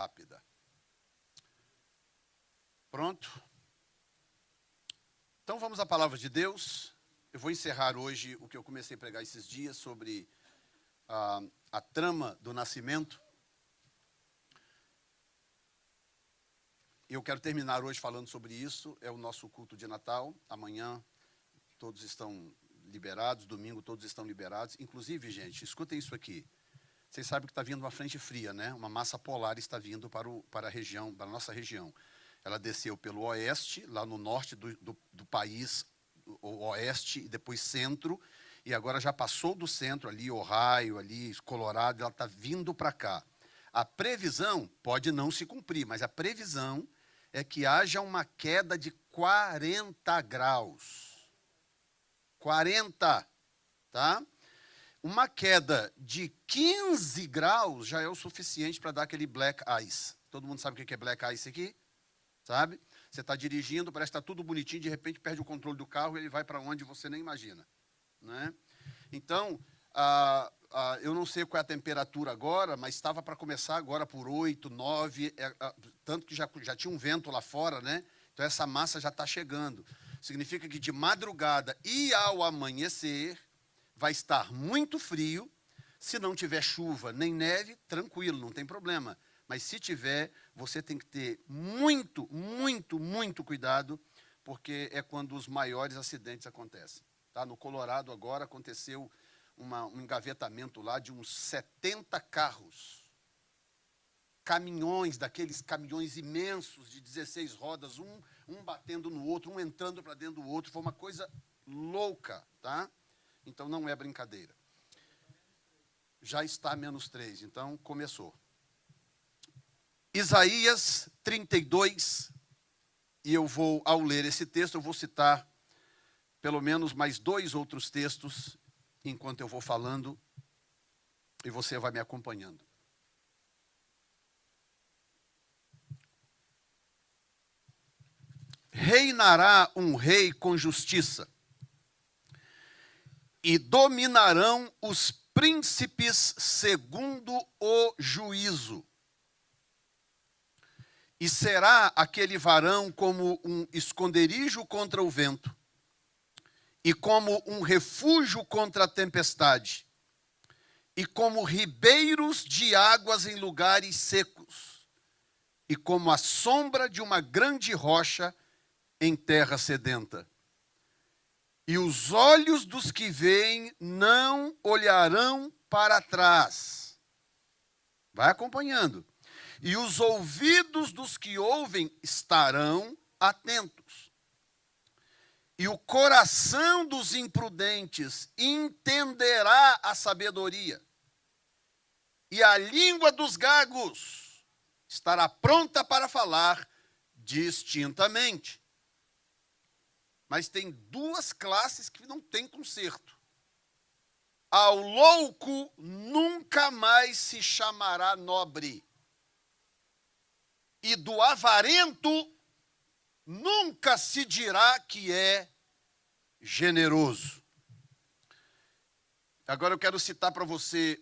rápida. Pronto? Então vamos à palavra de Deus. Eu vou encerrar hoje o que eu comecei a pregar esses dias sobre a trama do nascimento. Eu quero terminar hoje falando sobre isso. É o nosso culto de Natal. Amanhã todos estão liberados, domingo todos estão liberados. Inclusive, gente, escutem isso aqui. Vocês sabem que está vindo uma frente fria, né? Uma massa polar está vindo para a nossa região. Ela desceu pelo oeste, lá no norte do país, o oeste e depois centro, e agora já passou do centro ali, Ohio, ali, Colorado, ela está vindo para cá. A previsão pode não se cumprir, mas a previsão é que haja uma queda de 40 graus. 40, tá? Uma queda de 15 graus já é o suficiente para dar aquele black ice. Todo mundo sabe o que é black ice aqui? Sabe? Você está dirigindo, parece que está tudo bonitinho, de repente perde o controle do carro e ele vai para onde você nem imagina. Né? Então, eu não sei qual é a temperatura agora, mas estava para começar agora por 8, 9, tanto que já tinha um vento lá fora, né? Então essa massa já está chegando. Significa que de madrugada e ao amanhecer vai estar muito frio. Se não tiver chuva nem neve, tranquilo, não tem problema. Mas se tiver, você tem que ter muito, muito, muito cuidado, porque é quando os maiores acidentes acontecem. Tá? No Colorado agora aconteceu um engavetamento lá de uns 70 carros. Caminhões, daqueles caminhões imensos de 16 rodas, um batendo no outro, um entrando para dentro do outro. Foi uma coisa louca, tá? Então não é brincadeira. Já está -3, então começou. Isaías 32, e eu vou, ao ler esse texto, eu vou citar pelo menos mais 2 outros textos, enquanto eu vou falando, e você vai me acompanhando. Reinará um rei com justiça, e dominarão os príncipes segundo o juízo. E será aquele varão como um esconderijo contra o vento, e como um refúgio contra a tempestade, e como ribeiros de águas em lugares secos, e como a sombra de uma grande rocha em terra sedenta. E os olhos dos que veem não olharão para trás. Vai acompanhando. E os ouvidos dos que ouvem estarão atentos. E o coração dos imprudentes entenderá a sabedoria. E a língua dos gagos estará pronta para falar distintamente. Mas tem 2 classes que não tem conserto. Ao louco nunca mais se chamará nobre. E do avarento nunca se dirá que é generoso. Agora eu quero citar para você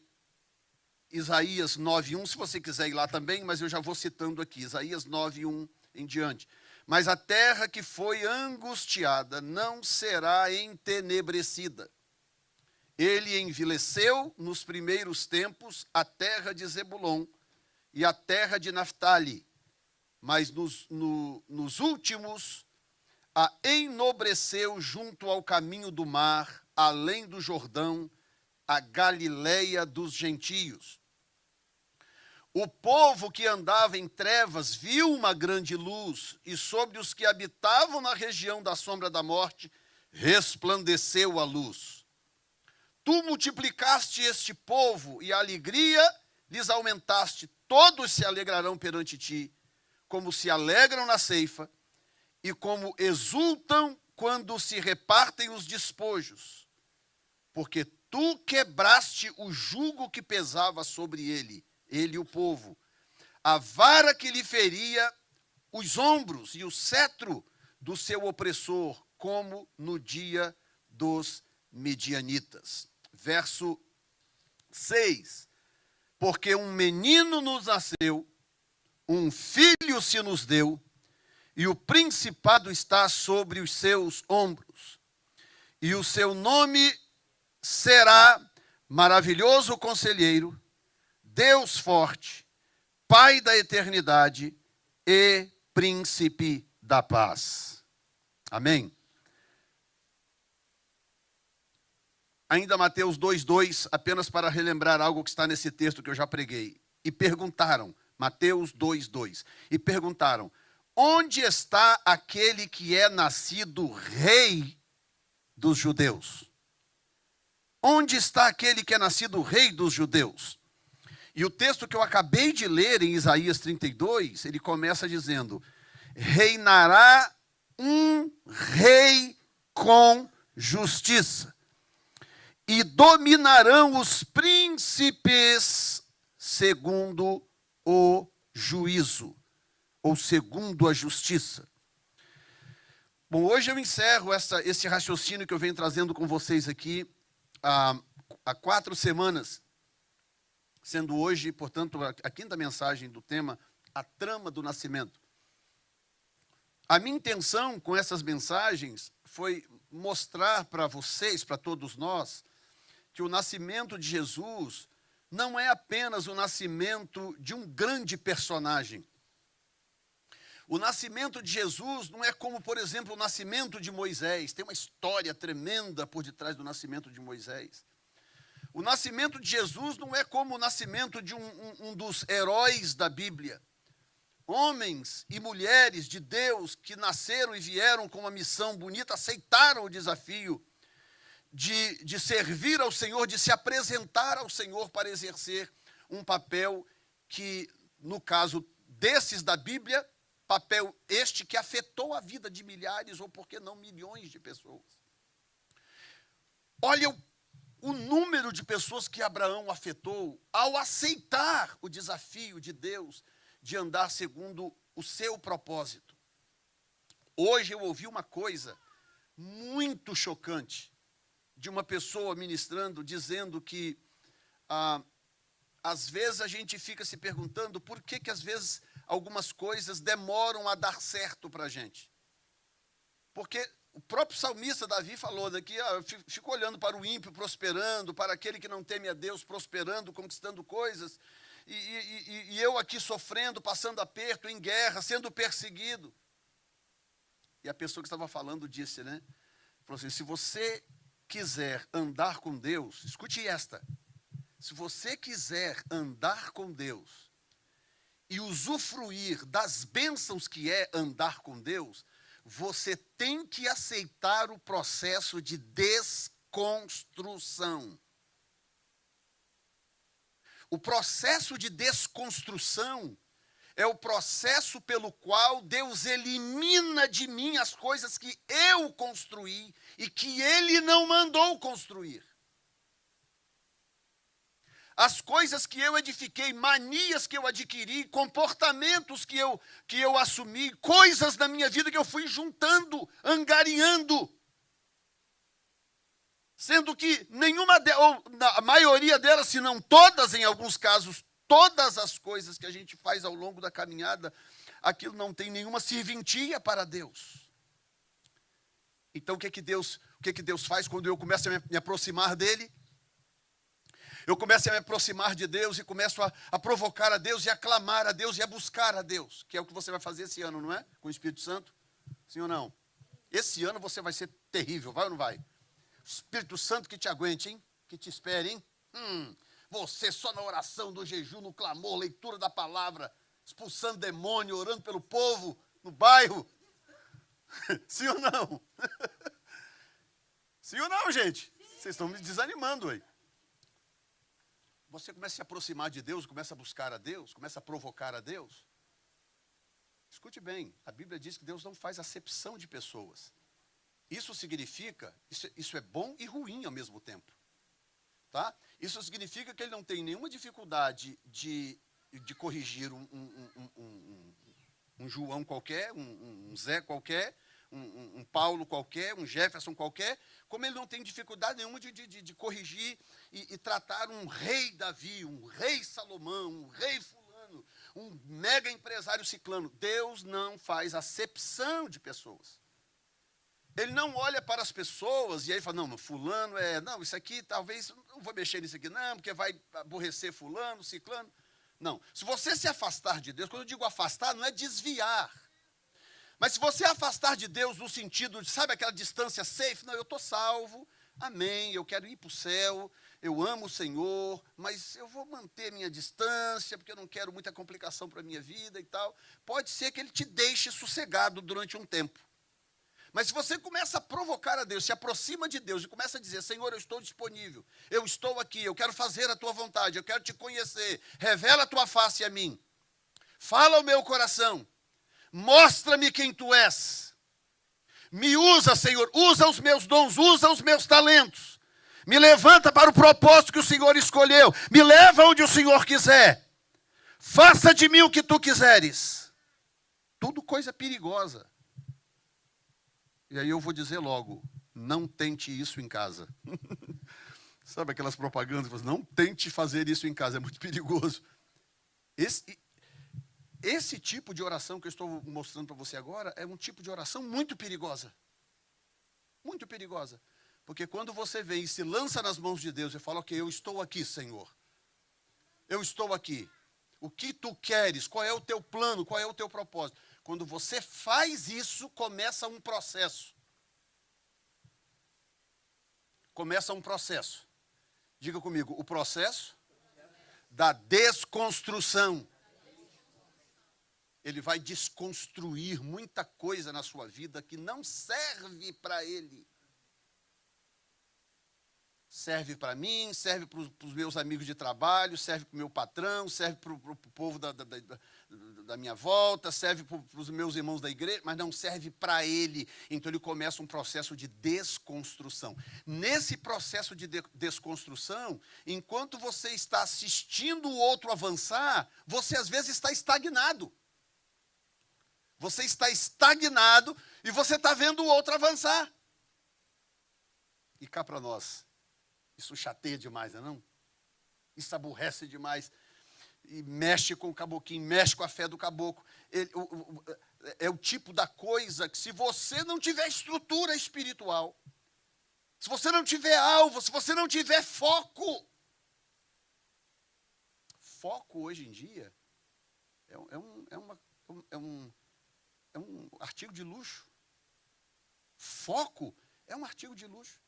Isaías 9:1, se você quiser ir lá também, mas eu já vou citando aqui, Isaías 9:1 em diante. Mas a terra que foi angustiada não será entenebrecida. Ele envileceu nos primeiros tempos a terra de Zebulon e a terra de Naftali, mas nos últimos a enobreceu junto ao caminho do mar, além do Jordão, a Galileia dos gentios. O povo que andava em trevas viu uma grande luz, e sobre os que habitavam na região da sombra da morte resplandeceu a luz. Tu multiplicaste este povo, e a alegria lhes aumentaste. Todos se alegrarão perante ti, como se alegram na ceifa, e como exultam quando se repartem os despojos. Porque tu quebraste o jugo que pesava sobre ele, o povo, a vara que lhe feria os ombros e o cetro do seu opressor, como no dia dos midianitas. Verso 6. Porque um menino nos nasceu, um filho se nos deu, e o principado está sobre os seus ombros. E o seu nome será Maravilhoso Conselheiro, Deus Forte, Pai da Eternidade e Príncipe da Paz. Amém? Ainda Mateus 2:2, apenas para relembrar algo que está nesse texto que eu já preguei. E perguntaram, Mateus 2:2, e perguntaram, onde está aquele que é nascido rei dos judeus? Onde está aquele que é nascido rei dos judeus? E o texto que eu acabei de ler em Isaías 32, ele começa dizendo, reinará um rei com justiça, e dominarão os príncipes segundo o juízo, ou segundo a justiça. Bom, hoje eu encerro esse raciocínio que eu venho trazendo com vocês aqui há 4 semanas, sendo hoje, portanto, a quinta mensagem do tema, a trama do nascimento. A minha intenção com essas mensagens foi mostrar para vocês, para todos nós, que o nascimento de Jesus não é apenas o nascimento de um grande personagem. O nascimento de Jesus não é como, por exemplo, o nascimento de Moisés. Tem uma história tremenda por detrás do nascimento de Moisés. O nascimento de Jesus não é como o nascimento de um dos heróis da Bíblia. Homens e mulheres de Deus que nasceram e vieram com uma missão bonita, aceitaram o desafio de servir ao Senhor, de se apresentar ao Senhor para exercer um papel que, no caso desses da Bíblia, papel este que afetou a vida de milhares ou, por que não, milhões de pessoas. Olha o número de pessoas que Abraão afetou ao aceitar o desafio de Deus de andar segundo o seu propósito. Hoje eu ouvi uma coisa muito chocante de uma pessoa ministrando, dizendo que às vezes a gente fica se perguntando por que às vezes algumas coisas demoram a dar certo para a gente. Porque o próprio salmista Davi falou daqui, eu fico olhando para o ímpio prosperando, para aquele que não teme a Deus prosperando, conquistando coisas, e eu aqui sofrendo, passando aperto, em guerra, sendo perseguido. E a pessoa que estava falando disse, né? Falou assim, se você quiser andar com Deus, escute esta, se você quiser andar com Deus e usufruir das bênçãos que é andar com Deus, você tem que aceitar o processo de desconstrução. O processo de desconstrução é o processo pelo qual Deus elimina de mim as coisas que eu construí e que Ele não mandou construir. As coisas que eu edifiquei, manias que eu adquiri, comportamentos que eu assumi, coisas na minha vida que eu fui juntando, angariando. Sendo que ou a maioria delas, se não todas, em alguns casos, todas as coisas que a gente faz ao longo da caminhada, aquilo não tem nenhuma serventia para Deus. Então o que que Deus faz quando eu começo a me aproximar dele? Eu começo a me aproximar de Deus e começo a provocar a Deus e a clamar a Deus e a buscar a Deus, que é o que você vai fazer esse ano, não é? Com o Espírito Santo? Sim ou não? Esse ano você vai ser terrível, vai ou não vai? O Espírito Santo que te aguente, hein? Que te espere, hein? Você só na oração, no jejum, no clamor, leitura da palavra, expulsando demônio, orando pelo povo, no bairro. Sim ou não? Sim ou não, gente? Vocês estão me desanimando aí. Você começa a se aproximar de Deus, começa a buscar a Deus, começa a provocar a Deus. Escute bem, a Bíblia diz que Deus não faz acepção de pessoas. Isso significa, isso é bom e ruim ao mesmo tempo. Tá? Isso significa que ele não tem nenhuma dificuldade de corrigir um João qualquer, um Zé qualquer, um Paulo qualquer, um Jefferson qualquer, como ele não tem dificuldade nenhuma de corrigir e tratar um rei Davi, um rei Salomão, um rei fulano, um mega empresário ciclano. Deus não faz acepção de pessoas. Ele não olha para as pessoas e aí fala, não, fulano não, isso aqui talvez, não vou mexer nisso aqui não, porque vai aborrecer fulano, ciclano. Não, se você se afastar de Deus, quando eu digo afastar, não é desviar. Mas se você afastar de Deus no sentido de, sabe, aquela distância safe, não, eu estou salvo, amém, eu quero ir para o céu, eu amo o Senhor, mas eu vou manter minha distância, porque eu não quero muita complicação para a minha vida e tal. Pode ser que ele te deixe sossegado durante um tempo. Mas se você começa a provocar a Deus, se aproxima de Deus e começa a dizer, Senhor, eu estou disponível, eu estou aqui, eu quero fazer a tua vontade, eu quero te conhecer, revela a tua face a mim, fala ao meu coração, mostra-me quem tu és, me usa, Senhor, usa os meus dons, usa os meus talentos, me levanta para o propósito que o Senhor escolheu, me leva onde o Senhor quiser, faça de mim o que tu quiseres. Tudo coisa perigosa. E aí eu vou dizer logo, não tente isso em casa. Sabe aquelas propagandas? Não tente fazer isso em casa, é muito perigoso. Esse tipo de oração que eu estou mostrando para você agora é um tipo de oração muito perigosa. Muito perigosa. Porque quando você vem e se lança nas mãos de Deus e fala, ok, eu estou aqui, Senhor. Eu estou aqui. O que tu queres? Qual é o teu plano? Qual é o teu propósito? Quando você faz isso, começa um processo. Começa um processo. Diga comigo, o processo da desconstrução. Ele vai desconstruir muita coisa na sua vida que não serve para ele. Serve para mim, serve para os meus amigos de trabalho, serve para o meu patrão, serve para o povo da minha volta, serve para os meus irmãos da igreja, mas não serve para ele. Então ele começa um processo de desconstrução. Nesse processo de desconstrução, enquanto você está assistindo o outro avançar, você às vezes está estagnado. Você está estagnado e você está vendo o outro avançar. E cá para nós. Isso chateia demais, não é não? Isso aborrece demais. E mexe com o caboclinho, mexe com a fé do caboclo. É o tipo da coisa que se você não tiver estrutura espiritual, se você não tiver alvo, se você não tiver foco. Foco hoje em dia é um artigo de luxo. Foco é um artigo de luxo.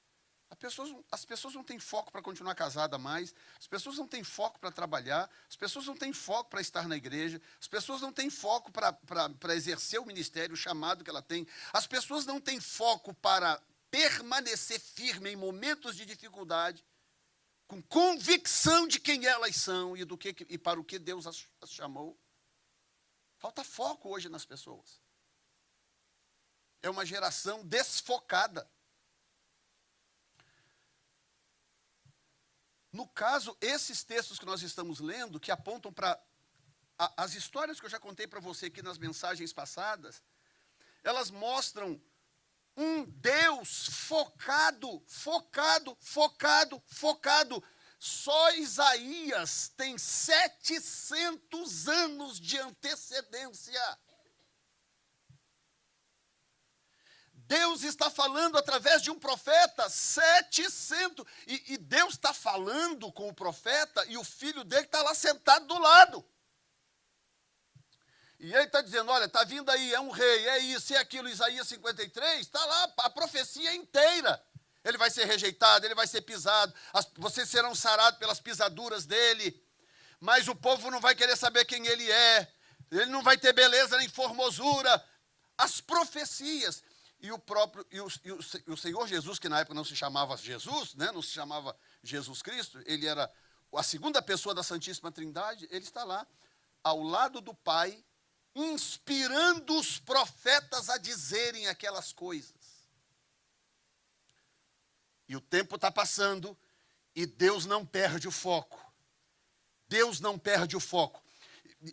As pessoas não têm foco para continuar casada mais, as pessoas não têm foco para trabalhar, as pessoas não têm foco para estar na igreja, as pessoas não têm foco para exercer o ministério, o chamado que ela tem, as pessoas não têm foco para permanecer firme em momentos de dificuldade, com convicção de quem elas são e para o que Deus as chamou. Falta foco hoje nas pessoas. É uma geração desfocada. No caso, esses textos que nós estamos lendo, que apontam para as histórias que eu já contei para você aqui nas mensagens passadas, elas mostram um Deus focado. Só Isaías tem 700 anos de antecedência. Deus está falando através de um profeta, 700. E Deus está falando com o profeta e o filho dele está lá sentado do lado. E ele está dizendo, olha, está vindo aí, é um rei, é isso, é aquilo, Isaías 53, está lá a profecia inteira. Ele vai ser rejeitado, ele vai ser pisado, vocês serão sarados pelas pisaduras dele. Mas o povo não vai querer saber quem ele é. Ele não vai ter beleza nem formosura. As profecias... E o Senhor Jesus, que na época não se chamava Jesus, né, não se chamava Jesus Cristo, ele era a segunda pessoa da Santíssima Trindade, ele está lá, ao lado do Pai, inspirando os profetas a dizerem aquelas coisas. E o tempo está passando e Deus não perde o foco. Deus não perde o foco.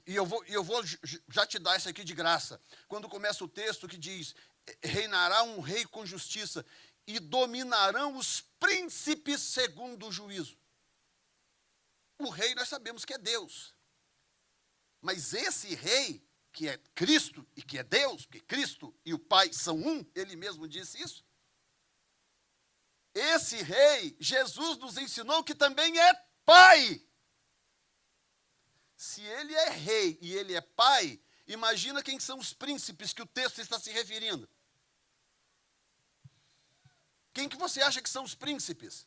E eu vou já te dar isso aqui de graça. Quando começa o texto que diz... reinará um rei com justiça e dominarão os príncipes segundo o juízo. O rei nós sabemos que é Deus. Mas esse rei, que é Cristo e que é Deus, porque Cristo e o Pai são um, ele mesmo disse isso. Esse rei, Jesus nos ensinou que também é Pai. Se ele é rei e ele é pai, imagina quem são os príncipes que o texto está se referindo. Quem que você acha que são os príncipes?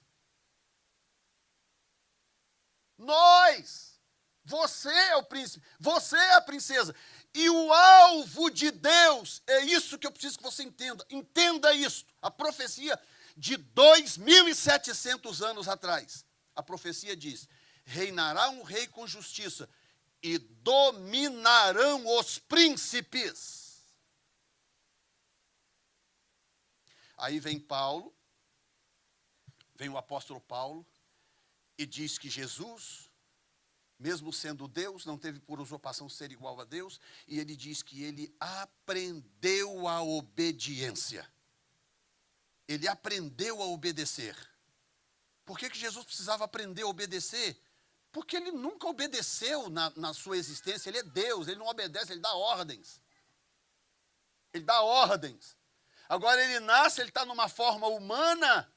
Nós! Você é o príncipe, você é a princesa. E o alvo de Deus, é isso que eu preciso que você entenda. Entenda isso. A profecia de 2.700 anos atrás. A profecia diz: reinará um rei com justiça e dominarão os príncipes. Aí vem Paulo, vem o apóstolo Paulo, e diz que Jesus, mesmo sendo Deus, não teve por usurpação ser igual a Deus, e ele diz que ele aprendeu a obediência. Ele aprendeu a obedecer. Por que Jesus precisava aprender a obedecer? Porque ele nunca obedeceu na sua existência. Ele é Deus, ele não obedece, ele dá ordens. Ele dá ordens. Agora ele nasce, ele está numa forma humana,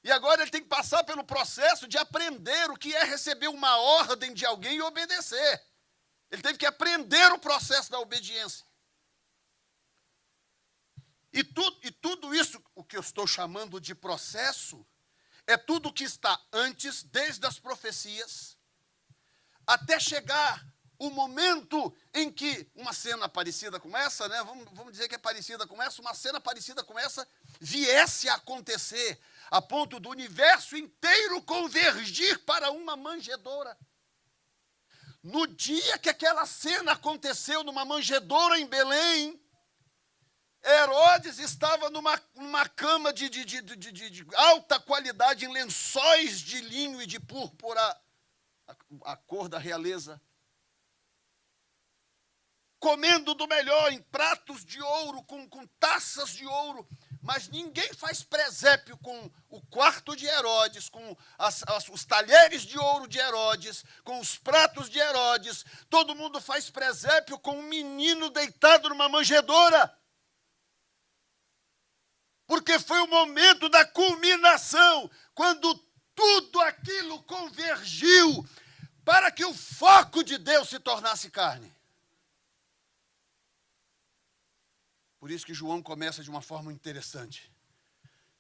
e agora ele tem que passar pelo processo de aprender o que é receber uma ordem de alguém e obedecer. Ele teve que aprender o processo da obediência. E tudo isso, o que eu estou chamando de processo, é tudo que está antes, desde as profecias, até chegar o momento em que uma cena parecida com essa, né, vamos dizer que é parecida com essa, uma cena parecida com essa viesse a acontecer, a ponto do universo inteiro convergir para uma manjedoura. No dia que aquela cena aconteceu numa manjedoura em Belém, Herodes estava numa cama de alta qualidade, em lençóis de linho e de púrpura, a cor da realeza, comendo do melhor, em pratos de ouro, com taças de ouro, mas ninguém faz presépio com o quarto de Herodes, com os talheres de ouro de Herodes, com os pratos de Herodes. Todo mundo faz presépio com um menino deitado numa manjedoura. Porque foi o momento da culminação, quando tudo aquilo convergiu para que o foco de Deus se tornasse carne. Por isso que João começa de uma forma interessante.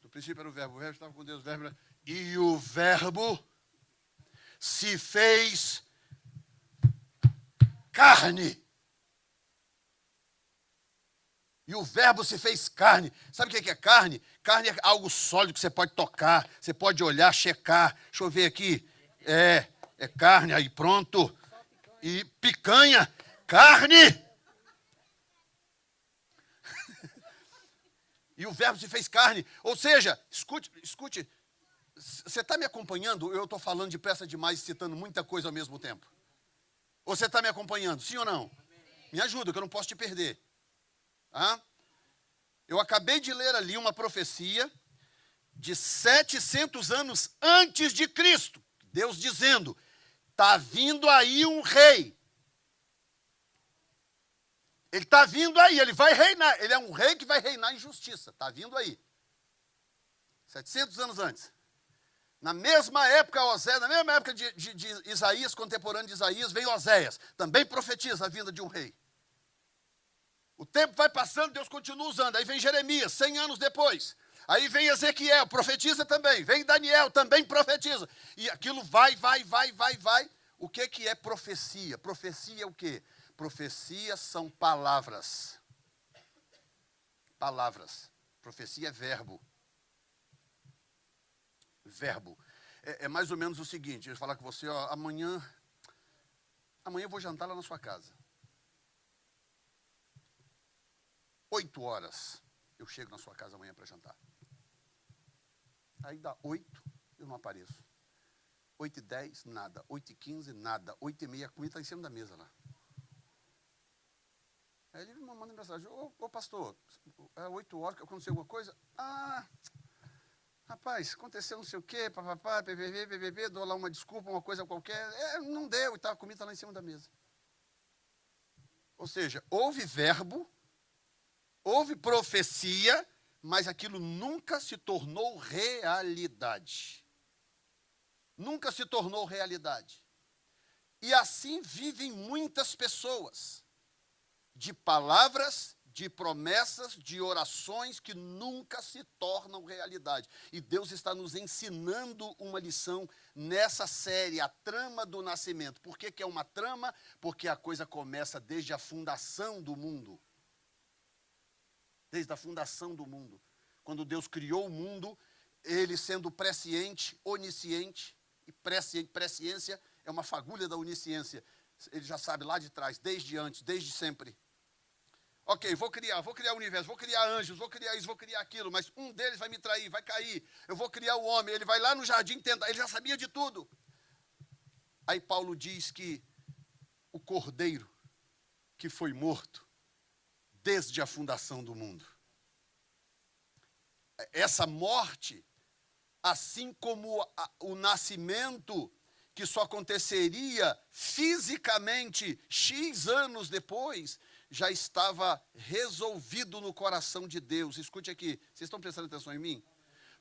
No princípio era o verbo estava com Deus, o verbo era, e o verbo se fez carne. E o verbo se fez carne. Sabe o que é carne? Carne é algo sólido que você pode tocar, você pode olhar, checar. Deixa eu ver aqui. É carne, aí pronto. E picanha, carne. E o verbo se fez carne. Ou seja, escute. Você está me acompanhando? Eu estou falando depressa demais, citando muita coisa ao mesmo tempo. Ou você está me acompanhando? Sim ou não? Me ajuda, que eu não posso te perder. Eu acabei de ler ali uma profecia de 700 anos antes de Cristo. Deus dizendo, está vindo aí um rei. Ele está vindo aí, ele vai reinar. Ele é um rei que vai reinar em justiça. Está vindo aí. 700 anos antes. Na mesma época, na mesma época de Isaías, contemporâneo de Isaías, vem Oséias. Também profetiza a vinda de um rei. O tempo vai passando, Deus continua usando. Aí vem Jeremias, 100 anos depois. Aí vem Ezequiel, profetiza também. Vem Daniel, também profetiza. E aquilo vai. O que é profecia? Profecia é o quê? Profecia são palavras. Palavras. Profecia é verbo. Verbo. É mais ou menos o seguinte, eu vou falar com você, amanhã eu vou jantar lá na sua casa. 8 horas eu chego na sua casa amanhã para jantar. Aí dá 8, eu não apareço. 8h10, nada. 8h15, nada. 8h30, a comida está em cima da mesa lá. Aí ele me manda mensagem, ô pastor, é 8 horas que aconteceu alguma coisa? Rapaz, aconteceu não sei o quê, papapá, PVV, dou lá uma desculpa, uma coisa qualquer. Não deu e tal, a comida está lá em cima da mesa. Ou seja, houve verbo, houve profecia, mas aquilo nunca se tornou realidade. Nunca se tornou realidade. E assim vivem muitas pessoas, de palavras, de promessas, de orações que nunca se tornam realidade. E Deus está nos ensinando uma lição nessa série, a trama do nascimento. Por que é uma trama? Porque a coisa começa desde a fundação do mundo. Desde a fundação do mundo. Quando Deus criou o mundo, ele sendo presciente, onisciente, e presciência é uma fagulha da onisciência. Ele já sabe lá de trás, desde antes, desde sempre. Ok, vou criar o universo, vou criar anjos, vou criar isso, vou criar aquilo, mas um deles vai me trair, vai cair. Eu vou criar o homem, ele vai lá no jardim tentar, ele já sabia de tudo. Aí Paulo diz que o cordeiro que foi morto desde a fundação do mundo. Essa morte, assim como o nascimento, que só aconteceria fisicamente X anos depois, já estava resolvido no coração de Deus. Escute aqui, vocês estão prestando atenção em mim?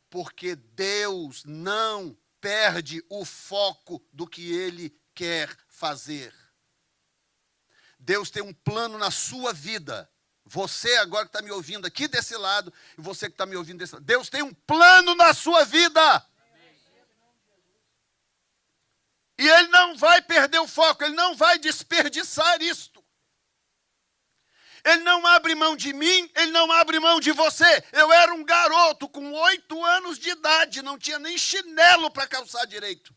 Porque Deus não perde o foco do que Ele quer fazer. Deus tem um plano na sua vida. Você agora que está me ouvindo aqui desse lado, e você que está me ouvindo desse lado. Deus tem um plano na sua vida. E Ele não vai perder o foco, Ele não vai desperdiçar isto. Ele não abre mão de mim, Ele não abre mão de você. Eu era um garoto com 8 anos de idade, não tinha nem chinelo para calçar direito.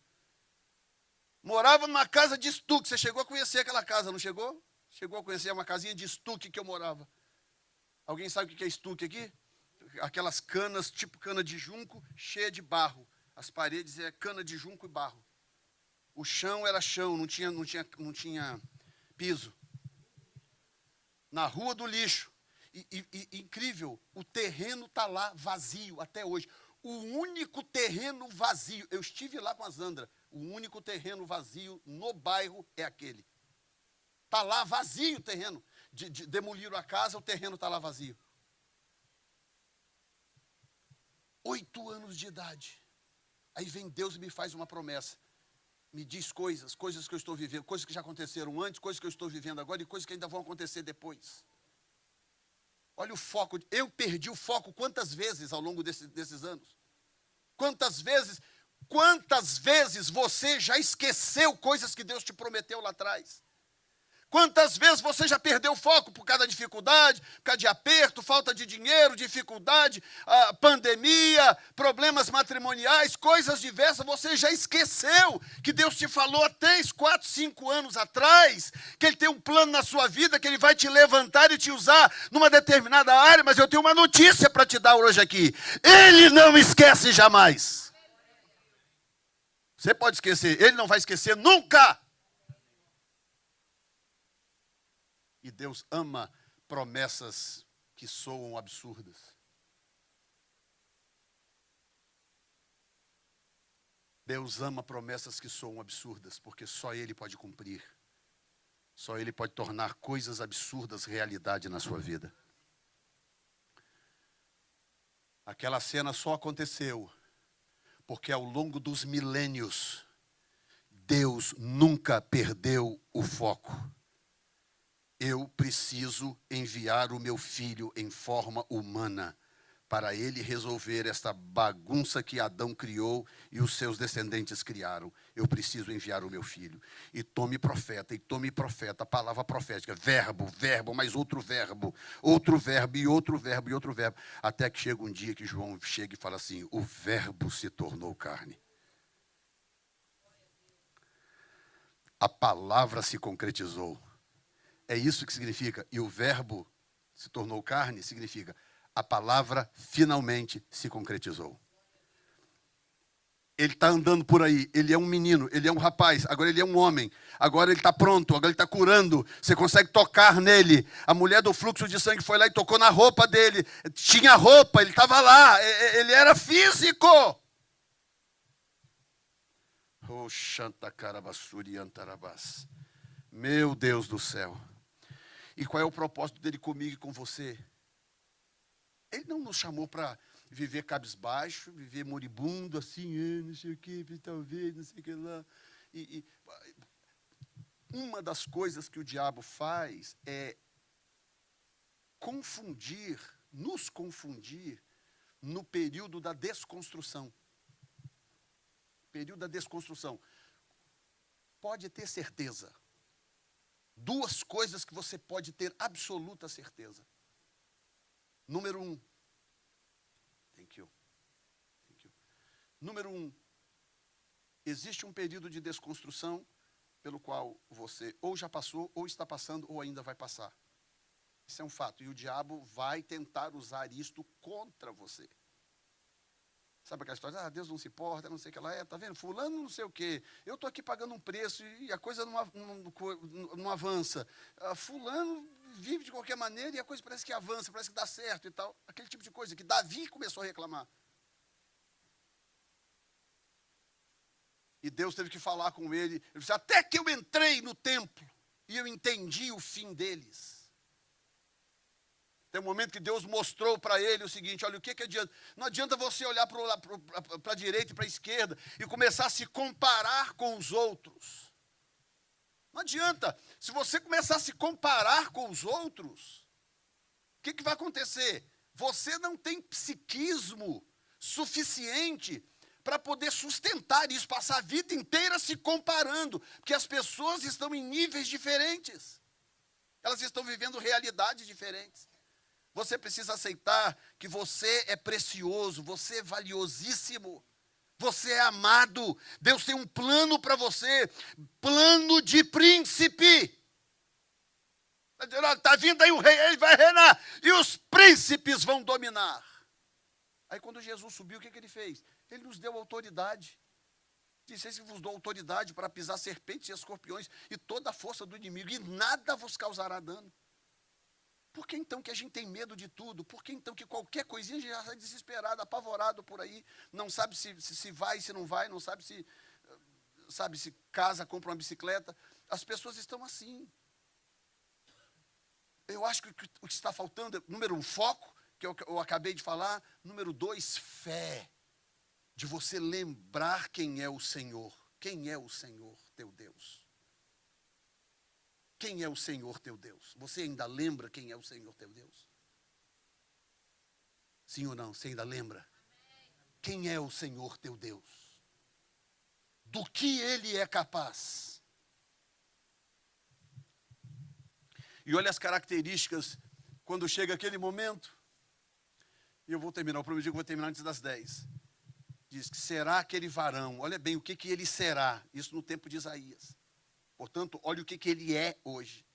Morava numa casa de estuque. Você chegou a conhecer aquela casa, não chegou? Chegou a conhecer uma casinha de estuque que eu morava. Alguém sabe o que é estuque aqui? Aquelas canas, tipo cana de junco, cheia de barro. As paredes é cana de junco e barro. O chão era chão, não tinha piso. Na rua do lixo. E incrível, o terreno está lá vazio até hoje. O único terreno vazio, eu estive lá com a Zandra, o único terreno vazio no bairro é aquele. Está lá vazio o terreno. Demoliram a casa, o terreno está lá vazio. 8 anos de idade. Aí vem Deus e me faz uma promessa. Me diz coisas que eu estou vivendo, coisas que já aconteceram antes, coisas que eu estou vivendo agora e coisas que ainda vão acontecer depois. Olha o foco. Eu perdi o foco quantas vezes ao longo desses anos? Quantas vezes você já esqueceu coisas que Deus te prometeu lá atrás? Quantas vezes você já perdeu o foco por causa da dificuldade, por causa de aperto, falta de dinheiro, dificuldade, pandemia, problemas matrimoniais, coisas diversas, você já esqueceu que Deus te falou há 3, 4, 5 anos atrás, que Ele tem um plano na sua vida, que Ele vai te levantar e te usar numa determinada área, mas eu tenho uma notícia para te dar hoje aqui. Ele não esquece jamais. Você pode esquecer, Ele não vai esquecer nunca. E Deus ama promessas que soam absurdas. Deus ama promessas que soam absurdas, porque só Ele pode cumprir. Só Ele pode tornar coisas absurdas realidade na sua vida. Aquela cena só aconteceu porque ao longo dos milênios, Deus nunca perdeu o foco. Eu preciso enviar o meu filho em forma humana para ele resolver esta bagunça que Adão criou e os seus descendentes criaram. Eu preciso enviar o meu filho. E tome profeta, a palavra profética, verbo, mais outro verbo, e outro verbo, e outro verbo. Até que chega um dia que João chega e fala assim, o verbo se tornou carne. A palavra se concretizou. É isso que significa. E o verbo se tornou carne, significa a palavra finalmente se concretizou. Ele está andando por aí, ele é um menino, ele é um rapaz, agora ele é um homem, agora ele está pronto, agora ele está curando, você consegue tocar nele. A mulher do fluxo de sangue foi lá e tocou na roupa dele, tinha roupa, ele estava lá, ele era físico. Oh, Shanta Carabassuri Antarabás. Meu Deus do céu. E qual é o propósito dele comigo e com você? Ele não nos chamou para viver cabisbaixo, viver moribundo, assim, não sei o que, talvez, não sei o que lá. Uma das coisas que o diabo faz é nos confundir no período da desconstrução. Período da desconstrução. Pode ter certeza. Duas coisas que você pode ter absoluta certeza. Número 1. Thank you. Número 1. Existe um período de desconstrução pelo qual você ou já passou, ou está passando, ou ainda vai passar. Isso é um fato. E o diabo vai tentar usar isto contra você. Sabe aquela história? Deus não se importa, não sei o que lá. Tá vendo? Fulano não sei o quê. Eu estou aqui pagando um preço e a coisa não avança. Fulano vive de qualquer maneira e a coisa parece que avança, parece que dá certo e tal. Aquele tipo de coisa que Davi começou a reclamar. E Deus teve que falar com ele. Ele disse, até que eu entrei no templo e eu entendi o fim deles. Tem um momento que Deus mostrou para ele o seguinte, olha, o que adianta? Não adianta você olhar para a direita e para a esquerda e começar a se comparar com os outros. Não adianta. Se você começar a se comparar com os outros, o que vai acontecer? Você não tem psiquismo suficiente para poder sustentar isso, passar a vida inteira se comparando, porque as pessoas estão em níveis diferentes. Elas estão vivendo realidades diferentes. Você precisa aceitar que você é precioso, você é valiosíssimo, você é amado. Deus tem um plano para você, plano de príncipe. Está vindo aí o rei, ele vai reinar, e os príncipes vão dominar. Aí quando Jesus subiu, o que ele fez? Ele nos deu autoridade. Disse, se vos dou autoridade para pisar serpentes e escorpiões e toda a força do inimigo, e nada vos causará dano. Por que então que a gente tem medo de tudo? Por que então que qualquer coisinha a gente já está desesperado, apavorado por aí, não sabe se vai, se não vai, não sabe se casa, compra uma bicicleta. As pessoas estão assim. Eu acho que o que está faltando é, número 1, foco, que eu acabei de falar. Número 2, fé. De você lembrar quem é o Senhor. Quem é o Senhor, teu Deus? Quem é o Senhor teu Deus? Você ainda lembra quem é o Senhor teu Deus? Sim ou não? Você ainda lembra? Quem é o Senhor teu Deus? Do que Ele é capaz? E olha as características quando chega aquele momento. E eu vou terminar, eu prometi que eu vou terminar antes das 10. Diz que será aquele varão, olha bem o que ele será. Isso no tempo de Isaías. Portanto, olha o que ele é hoje.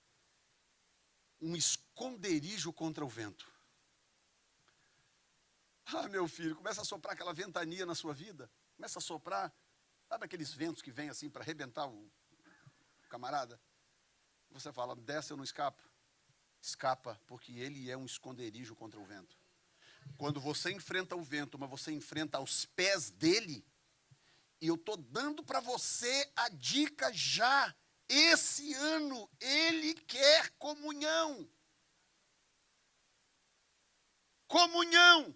Um esconderijo contra o vento. Meu filho, começa a soprar aquela ventania na sua vida. Começa a soprar. Sabe aqueles ventos que vêm assim para arrebentar o camarada? Você fala, dessa eu não escapo. Escapa, porque ele é um esconderijo contra o vento. Quando você enfrenta o vento, mas você enfrenta aos pés dele, e eu estou dando para você a dica já. Esse ano, ele quer comunhão. Comunhão.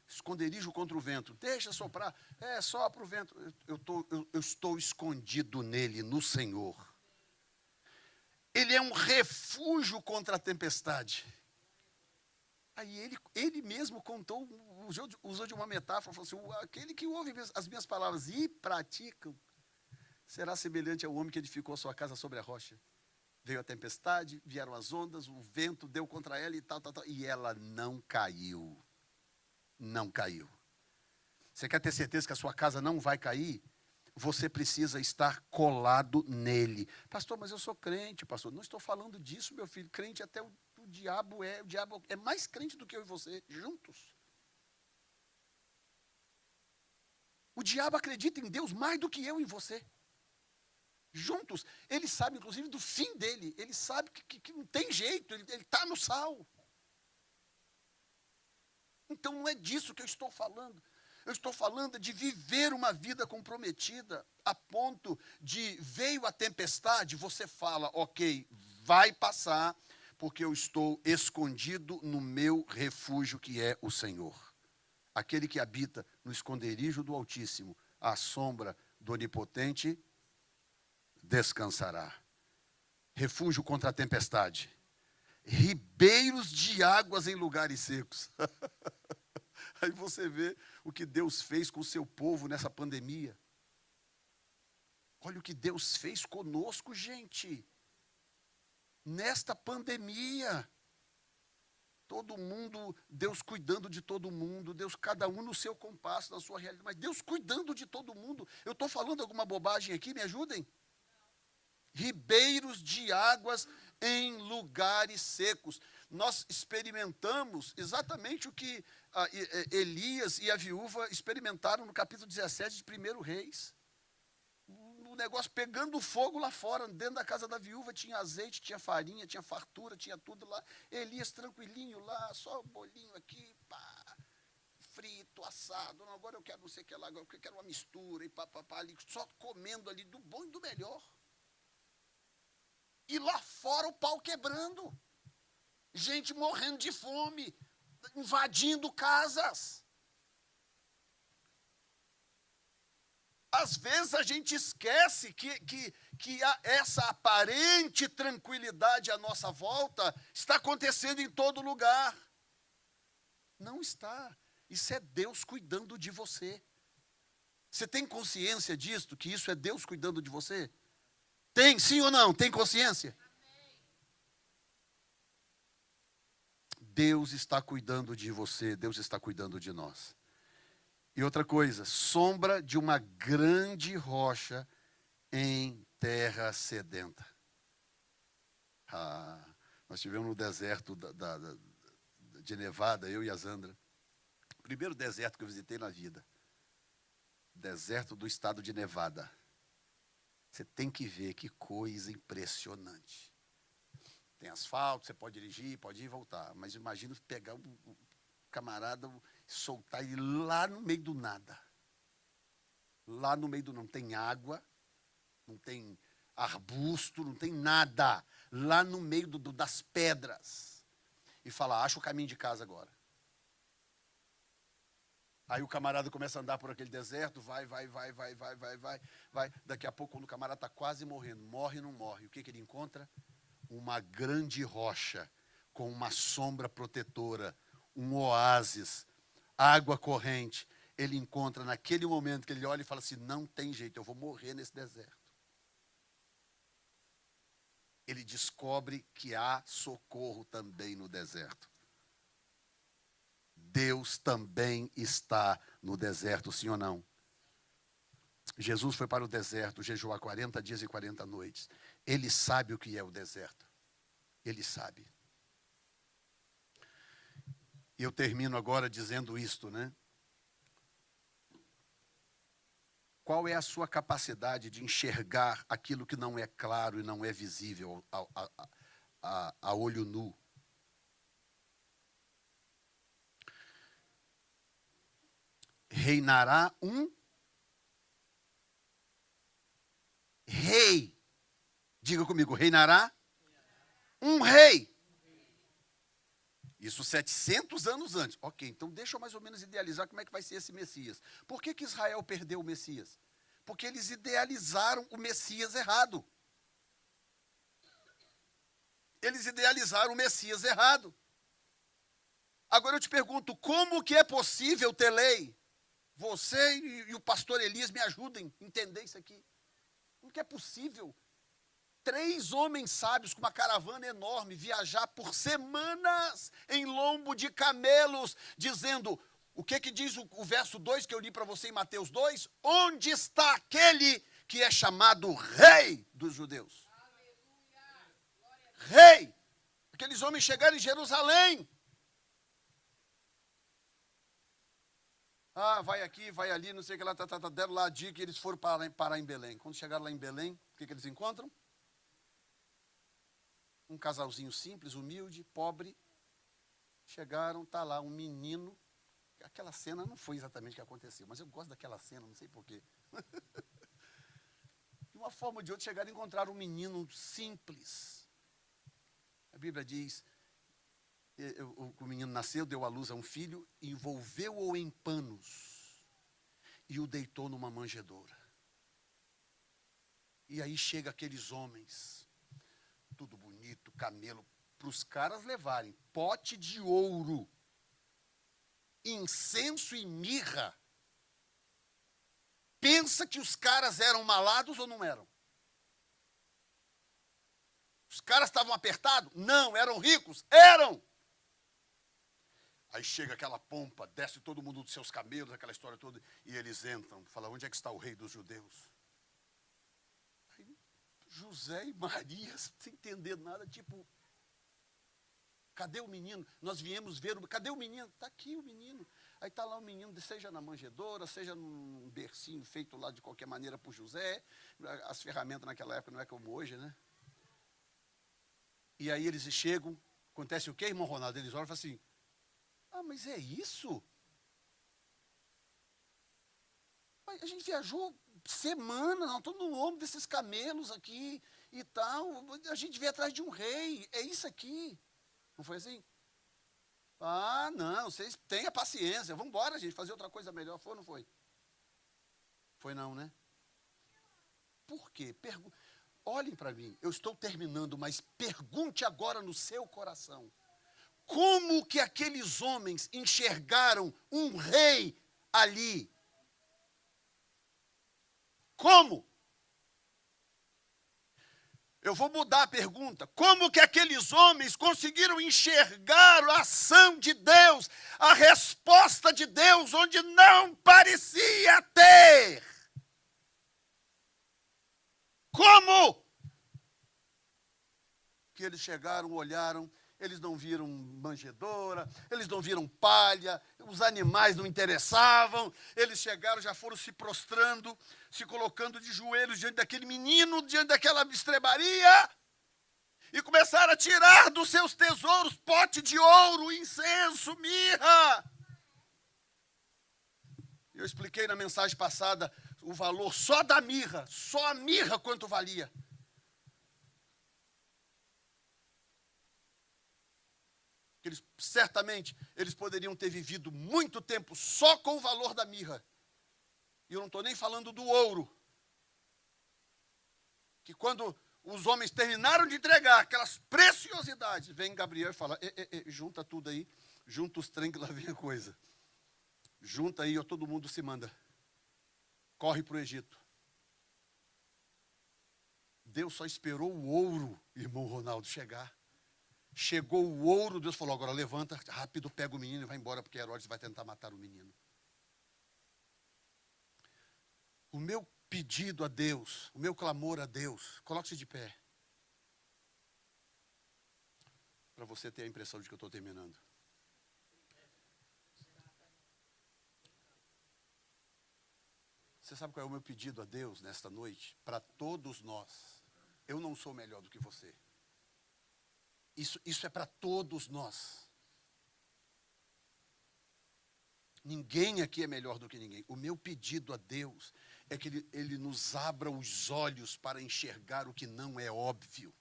Esconderijo contra o vento. Deixa soprar. Sopra o vento. Eu estou escondido nele, no Senhor. Ele é um refúgio contra a tempestade. Aí ele mesmo contou, usou de uma metáfora, falou assim, aquele que ouve as minhas palavras e praticam, será semelhante ao homem que edificou a sua casa sobre a rocha. Veio a tempestade, vieram as ondas, o vento deu contra ela e tal, e ela não caiu. Não caiu. Você quer ter certeza que a sua casa não vai cair? Você precisa estar colado nele. Pastor, mas eu sou crente, pastor. Não estou falando disso, meu filho. Crente até o diabo é mais crente do que eu e você, juntos. O diabo acredita em Deus mais do que eu e você. Juntos. Ele sabe, inclusive, do fim dele. Ele sabe que não tem jeito, ele está no sal. Então não é disso que eu estou falando. Eu estou falando de viver uma vida comprometida, a ponto de, veio a tempestade, você fala, ok, vai passar, porque eu estou escondido no meu refúgio, que é o Senhor. Aquele que habita no esconderijo do Altíssimo, à sombra do Onipotente, descansará. Refúgio contra a tempestade. Ribeiros de águas em lugares secos. Aí você vê o que Deus fez com o seu povo nessa pandemia. Olha o que Deus fez conosco, gente. Nesta pandemia. Todo mundo, Deus cuidando de todo mundo, Deus, cada um no seu compasso, na sua realidade, mas Deus cuidando de todo mundo. Eu estou falando alguma bobagem aqui, me ajudem? Ribeiros de águas em lugares secos. Nós experimentamos exatamente o que Elias e a viúva experimentaram no capítulo 17 de 1 Reis. O negócio pegando fogo lá fora, dentro da casa da viúva tinha azeite, tinha farinha, tinha fartura, tinha tudo lá. Elias tranquilinho lá, só um bolinho aqui, pá, frito, assado. Não, agora eu quero não sei o que lá, agora eu quero uma mistura, e pá, ali, só comendo ali do bom e do melhor. E lá fora o pau quebrando. Gente morrendo de fome, invadindo casas. Às vezes a gente esquece que essa aparente tranquilidade à nossa volta está acontecendo em todo lugar. Não está. Isso é Deus cuidando de você. Você tem consciência disto, que isso é Deus cuidando de você? Tem, sim ou não? Tem consciência? Deus está cuidando de você, Deus está cuidando de nós. E outra coisa, sombra de uma grande rocha em terra sedenta. Nós estivemos no deserto de Nevada, eu e a Zandra. O primeiro deserto que eu visitei na vida. Deserto do estado de Nevada. Você tem que ver que coisa impressionante. Tem asfalto, você pode dirigir, pode ir e voltar. Mas imagina pegar um camarada, soltar ele lá no meio do nada. Lá no meio do não tem água, não tem arbusto, não tem nada. Lá no meio das pedras. E falar, acha o caminho de casa agora. Aí o camarada começa a andar por aquele deserto, vai. Daqui a pouco, quando o camarada está quase morrendo, morre ou não morre, o que ele encontra? Uma grande rocha com uma sombra protetora, um oásis, água corrente. Ele encontra naquele momento que ele olha e fala assim, não tem jeito, eu vou morrer nesse deserto. Ele descobre que há socorro também no deserto. Deus também está no deserto, sim ou não? Jesus foi para o deserto, jejuar 40 dias e 40 noites. Ele sabe o que é o deserto. Ele sabe. E eu termino agora dizendo isto, né? Qual é a sua capacidade de enxergar aquilo que não é claro e não é visível a olho nu? Reinará um rei. Diga comigo, reinará um rei. Isso 700 anos antes. Ok, então deixa eu mais ou menos idealizar como é que vai ser esse Messias. Por que Israel perdeu o Messias? Porque eles idealizaram o Messias errado. Eles idealizaram o Messias errado. Agora eu te pergunto, como que é possível ter lei? Você e o pastor Elias me ajudem a entender isso aqui. Como que é possível 3 homens sábios com uma caravana enorme viajar por semanas em lombo de camelos, dizendo, o que diz o verso 2 que eu li para você em Mateus 2? Onde está aquele que é chamado rei dos judeus? Rei! Aqueles homens chegaram em Jerusalém. Vai aqui, vai ali, não sei o que lá, deram lá a dica e eles foram parar em Belém. Quando chegaram lá em Belém, o que eles encontram? Um casalzinho simples, humilde, pobre. Chegaram, está lá um menino Aquela cena não foi exatamente o que aconteceu, mas eu gosto daquela cena, não sei porquê. De uma forma ou de outra, chegaram a encontrar um menino simples. A Bíblia diz, o menino nasceu, deu à luz a um filho, envolveu-o em panos e o deitou numa manjedoura. E aí chega aqueles homens, tudo bonito, camelo, para os caras levarem pote de ouro, incenso e mirra. Pensa que os caras eram malados ou não eram? Os caras estavam apertados? Não. Eram ricos? Eram. Aí chega aquela pompa, desce todo mundo dos seus camelos, aquela história toda, e eles entram, falam, onde é que está o rei dos judeus? Aí, José e Maria, sem entender nada, tipo, cadê o menino? Nós viemos ver, cadê o menino? Está aqui o menino. Aí está lá o menino, seja na manjedoura, seja num bercinho feito lá de qualquer maneira por José. As ferramentas naquela época não é como hoje, né? E aí eles chegam, acontece o quê, irmão Ronaldo? Eles olham e falam assim, mas é isso? A gente viajou semana, não, estou no ombro desses camelos aqui e tal. A gente veio atrás de um rei, é isso aqui. Não foi assim? Não, vocês tenham paciência, vamos embora, gente, fazer outra coisa melhor. Foi ou não foi? Foi não, né? Por quê? Olhem para mim, eu estou terminando, mas pergunte agora no seu coração. Como que aqueles homens enxergaram um rei ali? Como? Eu vou mudar a pergunta. Como que aqueles homens conseguiram enxergar a ação de Deus, a resposta de Deus, onde não parecia ter? Como? Que eles chegaram, olharam, eles não viram manjedoura, eles não viram palha, os animais não interessavam, eles chegaram, já foram se prostrando, se colocando de joelhos diante daquele menino, diante daquela estrebaria, e começaram a tirar dos seus tesouros pote de ouro, incenso, mirra. Eu expliquei na mensagem passada o valor só da mirra, só a mirra quanto valia. Certamente, eles poderiam ter vivido muito tempo só com o valor da mirra. E eu não estou nem falando do ouro. Que quando os homens terminaram de entregar aquelas preciosidades, vem Gabriel e fala, junta tudo aí, junta os trem que lá vem a coisa. Junta aí, todo mundo se manda. Corre para o Egito. Deus só esperou o ouro, irmão Ronaldo, chegar. Chegou o ouro, Deus falou, agora levanta, rápido, pega o menino e vai embora, porque Herodes vai tentar matar o menino. O meu pedido a Deus, o meu clamor a Deus, coloque-se de pé. Para você ter a impressão de que eu estou terminando. Você sabe qual é o meu pedido a Deus nesta noite? Para todos nós. Eu não sou melhor do que você. Isso é para todos nós. Ninguém aqui é melhor do que ninguém. O meu pedido a Deus é que Ele nos abra os olhos para enxergar o que não é óbvio.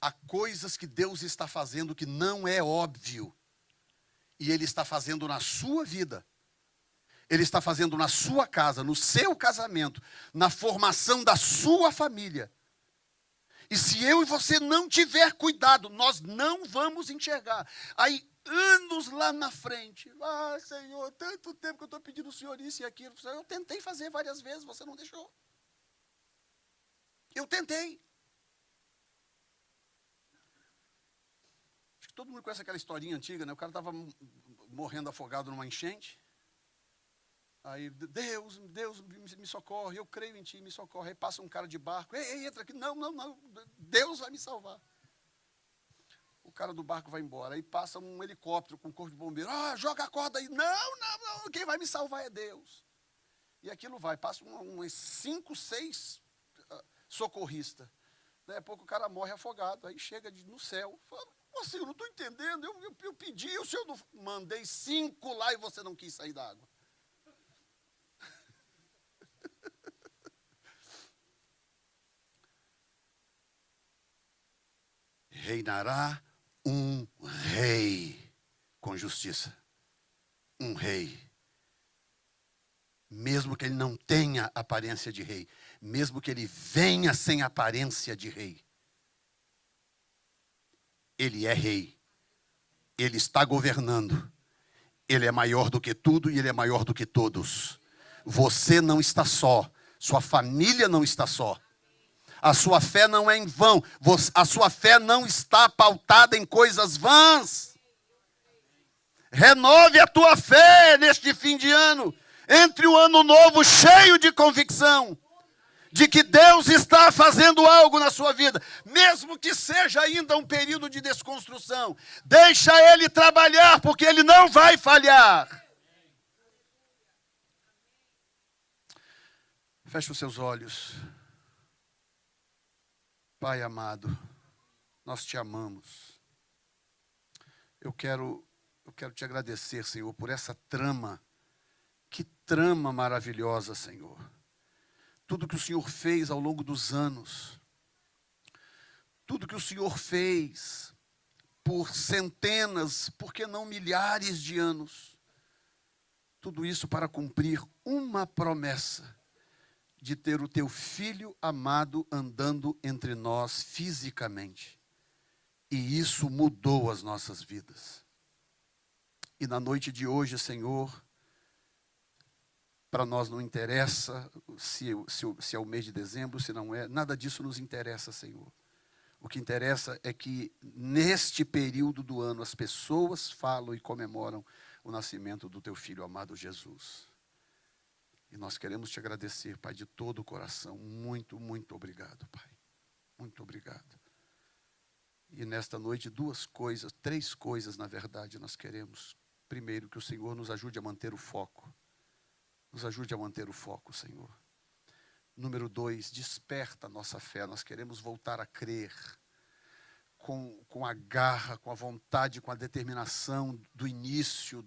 Há coisas que Deus está fazendo que não é óbvio. E Ele está fazendo na sua vida. Ele está fazendo na sua casa, no seu casamento, na formação da sua família. E se eu e você não tiver cuidado, nós não vamos enxergar. Aí, anos lá na frente, Senhor, tanto tempo que eu estou pedindo ao Senhor isso e aquilo. Eu tentei fazer várias vezes, você não deixou. Eu tentei. Acho que todo mundo conhece aquela historinha antiga, né? O cara estava morrendo afogado numa enchente. Aí, Deus me socorre, eu creio em ti, me socorre. Aí passa um cara de barco, ei, entra aqui, não, Deus vai me salvar. O cara do barco vai embora, aí passa um helicóptero com um corpo de bombeiro, joga a corda aí, não, quem vai me salvar é Deus. E aquilo vai, passa uns 5, 6 socorristas. Daí a pouco o cara morre afogado. Aí chega no céu. Fala, assim, eu não estou entendendo. Eu pedi, o senhor não... Mandei 5 lá e você não quis sair da água. Reinará um rei com justiça. Um rei. Mesmo que ele não tenha aparência de rei. Mesmo que ele venha sem aparência de rei. Ele é rei. Ele está governando. Ele é maior do que tudo e ele é maior do que todos. Você não está só. Sua família não está só. A sua fé não é em vão. A sua fé não está pautada em coisas vãs. Renove a tua fé neste fim de ano. Entre o ano novo cheio de convicção. De que Deus está fazendo algo na sua vida. Mesmo que seja ainda um período de desconstrução. Deixa Ele trabalhar, porque Ele não vai falhar. Feche os seus olhos. Pai amado, nós te amamos. Eu quero te agradecer, Senhor, por essa trama. Que trama maravilhosa, Senhor. Tudo que o Senhor fez ao longo dos anos. Tudo que o Senhor fez por centenas, por que não milhares de anos. Tudo isso para cumprir uma promessa. De ter o teu filho amado andando entre nós fisicamente. E isso mudou as nossas vidas. E na noite de hoje, Senhor, para nós não interessa se é o mês de dezembro, se não é, nada disso nos interessa, Senhor. O que interessa é que neste período do ano as pessoas falam e comemoram o nascimento do teu filho amado Jesus. E nós queremos te agradecer, Pai, de todo o coração. Muito, muito obrigado, Pai. Muito obrigado. E nesta noite, 3 coisas, na verdade, nós queremos. Primeiro, que o Senhor nos ajude a manter o foco. Nos ajude a manter o foco, Senhor. Número 2, desperta a nossa fé. Nós queremos voltar a crer. Com a garra, com a vontade, com a determinação do início,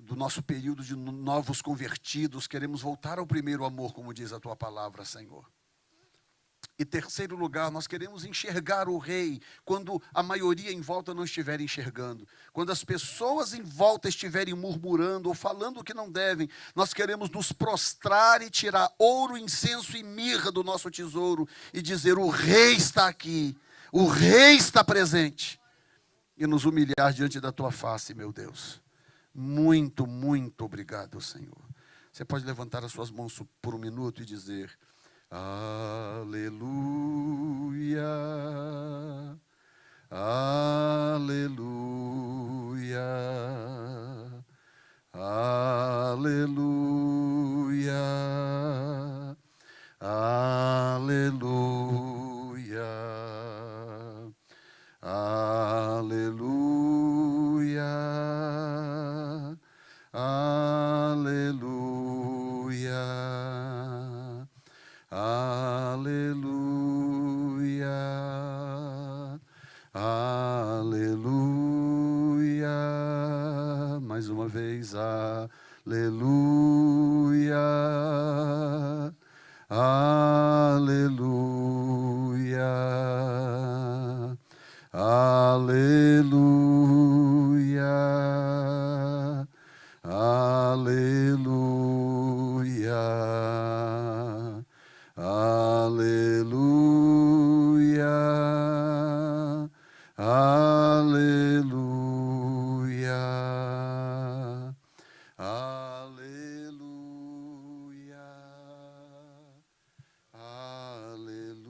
do nosso período de novos convertidos, queremos voltar ao primeiro amor, como diz a tua palavra, Senhor. E terceiro lugar, nós queremos enxergar o Rei, quando a maioria em volta não estiver enxergando. Quando as pessoas em volta estiverem murmurando ou falando o que não devem, nós queremos nos prostrar e tirar ouro, incenso e mirra do nosso tesouro e dizer, o Rei está aqui, o Rei está presente. E nos humilhar diante da tua face, meu Deus. Muito, muito obrigado, Senhor. Você pode levantar as suas mãos por um minuto e dizer, aleluia, aleluia, aleluia, aleluia, aleluia, aleluia, aleluia, aleluia. Mais uma vez, aleluia, aleluia, aleluia, aleluia, aleluia, aleluia, aleluia, aleluia.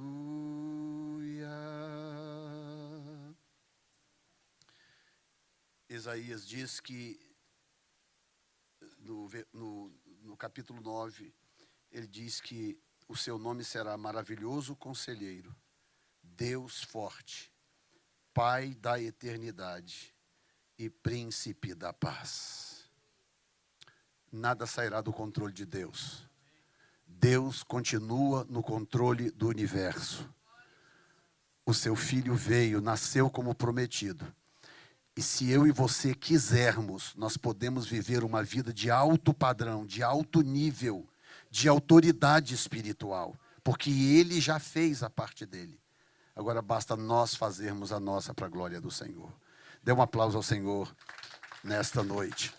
Isaías diz que no capítulo 9, ele diz que o seu nome será maravilhoso conselheiro, Deus forte, Pai da eternidade e príncipe da paz. Nada sairá do controle de Deus. Deus continua no controle do universo. o seu filho veio, nasceu como prometido. E se eu e você quisermos, nós podemos viver uma vida de alto padrão, de alto nível, de autoridade espiritual, porque Ele já fez a parte dele. Agora basta nós fazermos a nossa para a glória do Senhor. Dê um aplauso ao Senhor nesta noite.